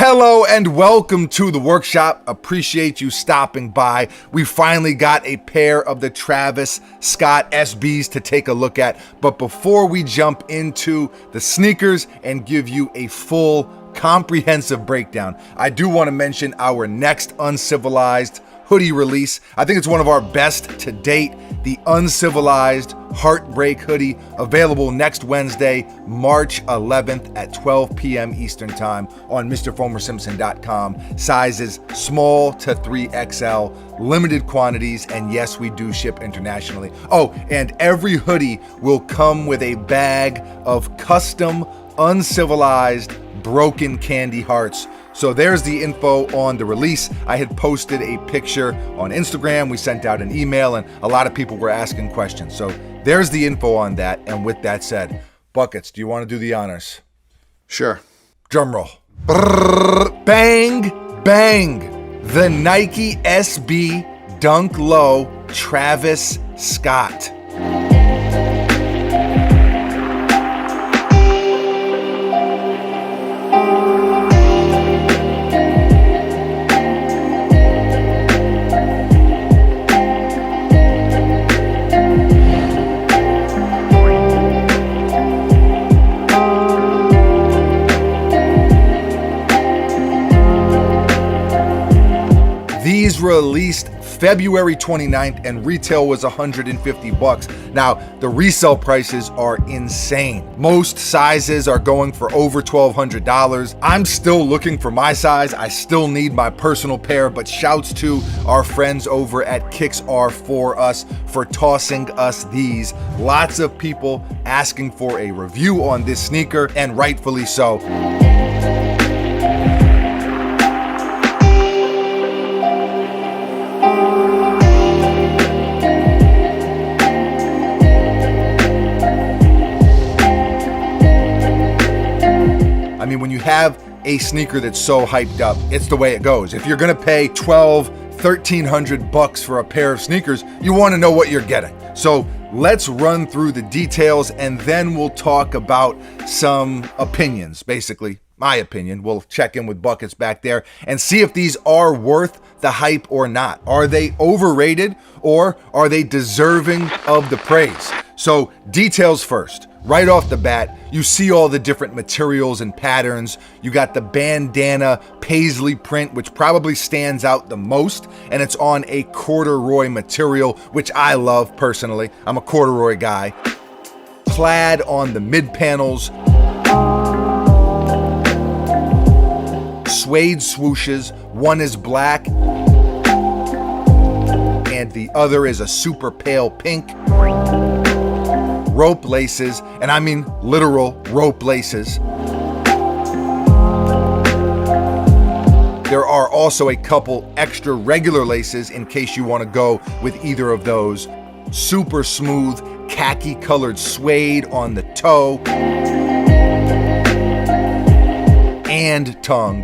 Hello and welcome to the workshop. Appreciate you stopping by. We finally got a pair of the Travis Scott SBs to take a look at. But before we jump into the sneakers and give you a full comprehensive breakdown, I do want to mention our next Uncivilized hoodie release. I think it's one of our best to date. The Uncivilized Heartbreak hoodie, available next Wednesday, March 11th at 12 p.m. Eastern Time on MrFomerSimpson.com. Sizes small to 3XL, limited quantities, and yes, we do ship internationally. Oh, and every hoodie will come with a bag of custom Uncivilized broken candy hearts. So there's the info on the release. I had posted a picture on Instagram. We sent out an email and a lot of people were asking questions. So there's the info on that. And with that said, Buckets, do you want to do the honors? Sure. Drum roll. Brrr, bang, bang. The Nike SB Dunk Low Travis Scott. These released February 29th and retail was $150. Now, the resale prices are insane. Most sizes are going for over $1,200. I'm still looking for my size. I still need my personal pair, but shouts to our friends over at Kicks R for us for tossing us these. Lots of people asking for a review on this sneaker, and rightfully so. I mean, when you have a sneaker that's so hyped up, it's the way it goes. If you're gonna pay $1,300 for a pair of sneakers, you wanna know what you're getting. So let's run through the details and then we'll talk about some opinions, basically. My opinion. We'll check in with Buckets back there and see if these are worth the hype or not. Are they overrated or are they deserving of the praise? So details first. Right off the bat, you see all the different materials and patterns. You got the bandana paisley print, which probably stands out the most, and it's on a corduroy material, which I love personally. I'm a corduroy guy. Plaid on the mid panels. Suede swooshes. One is black and the other is a super pale pink. Rope laces, and I mean literal rope laces. There are also a couple extra regular laces in case you want to go with either of those. Super smooth khaki colored suede on the toe and tongue.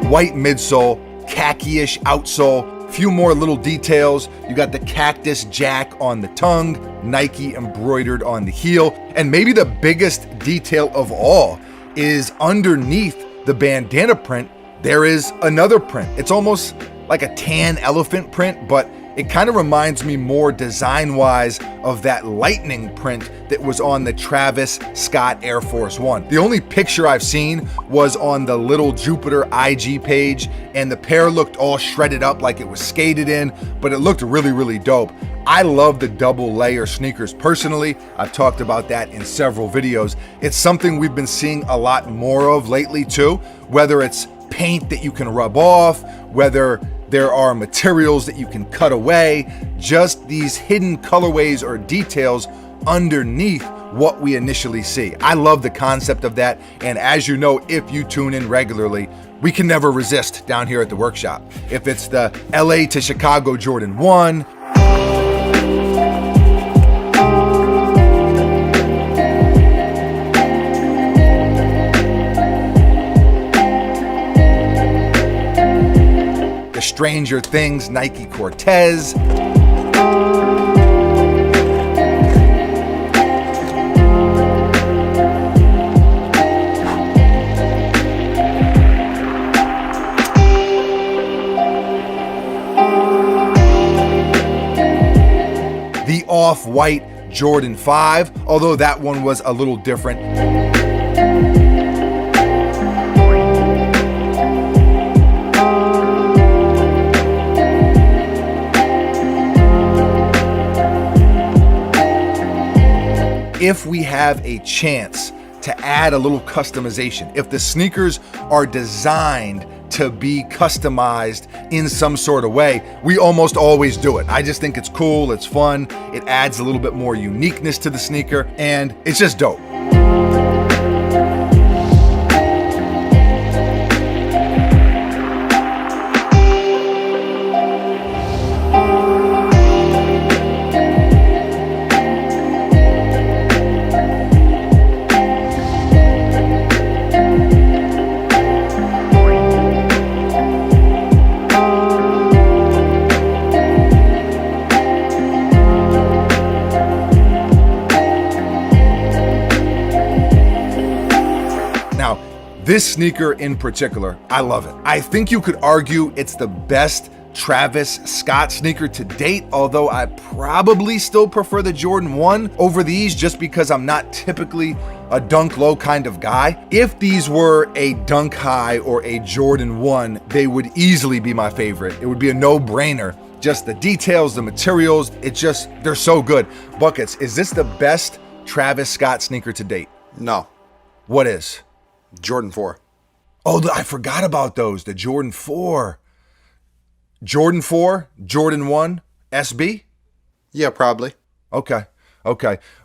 White midsole, khaki-ish outsole. Few more little details. You got the cactus jack on the tongue, Nike embroidered on the heel, and maybe the biggest detail of all is underneath the bandana print, there is another print. It's almost like a tan elephant print, but it kind of reminds me more design-wise of that lightning print that was on the Travis Scott Air Force One. The only picture I've seen was on the Little Jupiter IG page, and the pair looked all shredded up like it was skated in, but it looked really, really dope. I love the double layer sneakers personally. I've talked about that in several videos. It's something we've been seeing a lot more of lately too, whether it's paint that you can rub off, whether there are materials that you can cut away, just these hidden colorways or details underneath what we initially see. I love the concept of that, and as you know, if you tune in regularly, we can never resist down here at the workshop. If it's the LA to Chicago Jordan 1, the Stranger Things Nike Cortez, off-white Jordan 5, although that one was a little different. If we have a chance to add a little customization, if the sneakers are designed to be customized in some sort of way, we almost always do it. I just think it's cool, it's fun, it adds a little bit more uniqueness to the sneaker, and it's just dope. This sneaker in particular, I love it. I think you could argue it's the best Travis Scott sneaker to date, although I probably still prefer the Jordan 1 over these just because I'm not typically a dunk low kind of guy. If these were a dunk high or a Jordan 1, they would easily be my favorite. It would be a no-brainer. Just the details, the materials, they're so good. Buckets, is this the best Travis Scott sneaker to date? No. What is? Jordan 4. Oh, I forgot about those. The Jordan 4. Jordan 4, Jordan 1, SB? Yeah, probably. Okay.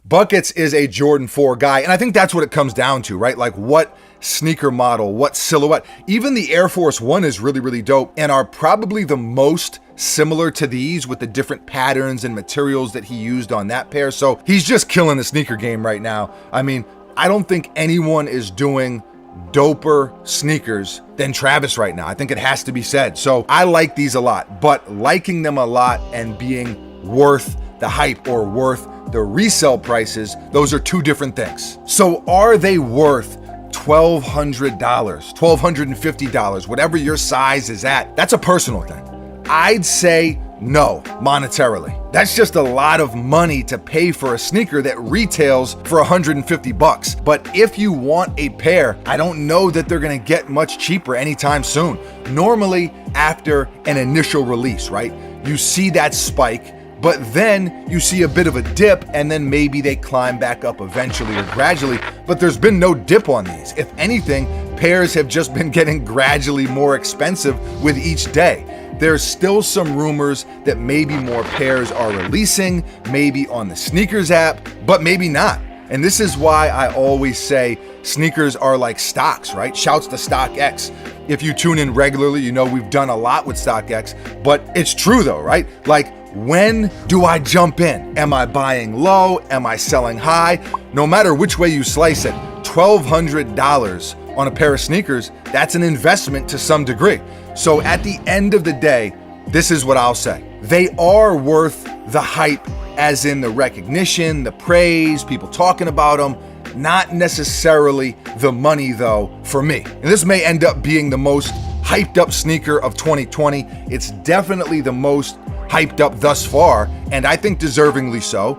Buckets is a Jordan 4 guy, and I think that's what it comes down to, right? Like what sneaker model, what silhouette. Even the Air Force 1 is really, really dope and are probably the most similar to these with the different patterns and materials that he used on that pair. So he's just killing the sneaker game right now. I mean, I don't think anyone is doing doper sneakers than Travis right now. I think it has to be said. So I like these a lot, but liking them a lot and being worth the hype or worth the resale prices, those are two different things. So are they worth $1,200, $1,250, whatever your size is at? That's a personal thing. I'd say no, monetarily. That's just a lot of money to pay for a sneaker that retails for $150. But if you want a pair, I don't know that they're gonna get much cheaper anytime soon. Normally, after an initial release, right? You see that spike, but then you see a bit of a dip, and then maybe they climb back up eventually or gradually, but there's been no dip on these. If anything, pairs have just been getting gradually more expensive with each day. There's still some rumors that maybe more pairs are releasing, maybe on the sneakers app, but maybe not. And this is why I always say sneakers are like stocks, right? Shouts to StockX. If you tune in regularly, you know we've done a lot with StockX, but it's true though, right? Like, when do I jump in? Am I buying low? Am I selling high? No matter which way you slice it, $1,200 on a pair of sneakers, that's an investment to some degree. So at the end of the day, this is what I'll say. They are worth the hype, as in the recognition, the praise, people talking about them, not necessarily the money though for me. And this may end up being the most hyped up sneaker of 2020. It's definitely the most hyped up thus far, and I think deservingly so.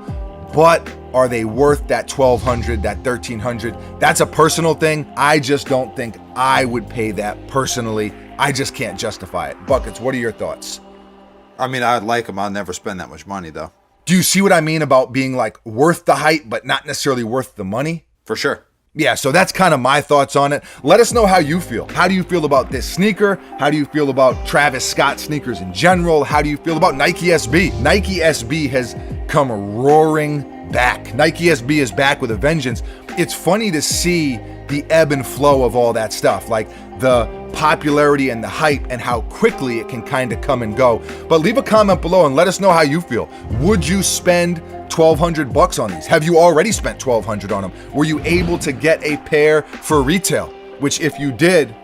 But are they worth that $1,200, that $1,300? That's a personal thing. I just don't think I would pay that personally. I just can't justify it. Buckets, what are your thoughts? I mean, I'd like them. I'll never spend that much money, though. Do you see what I mean about being like worth the hype, but not necessarily worth the money? For sure. Yeah, so that's kind of my thoughts on it. Let us know how you feel. How do you feel about this sneaker? How do you feel about Travis Scott sneakers in general? How do you feel about Nike SB? Nike SB has come roaring back. Nike SB is back with a vengeance. It's funny to see the ebb and flow of all that stuff, like the popularity and the hype and how quickly it can kind of come and go. But leave a comment below and let us know how you feel. Would you spend $1,200 on these? Have you already spent $1,200 on them? Were you able to get a pair for retail? Which if you did,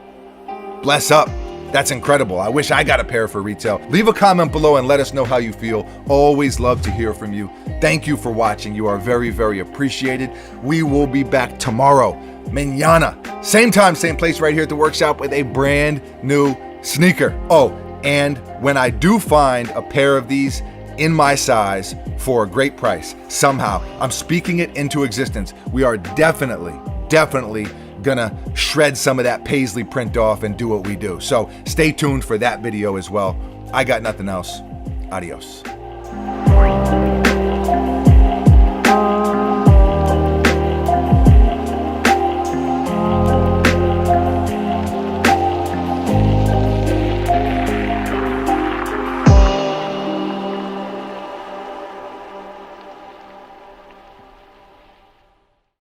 bless up. That's incredible. I wish I got a pair for retail. Leave a comment below and let us know how you feel. Always love to hear from you. Thank you for watching. You are very, very appreciated. We will be back tomorrow, mañana. Same time, same place, right here at the workshop with a brand new sneaker. Oh, and when I do find a pair of these in my size for a great price. Somehow, I'm speaking it into existence. We are definitely gonna shred some of that paisley print off and do what we do. So stay tuned for that video as well. I got nothing else. Adios.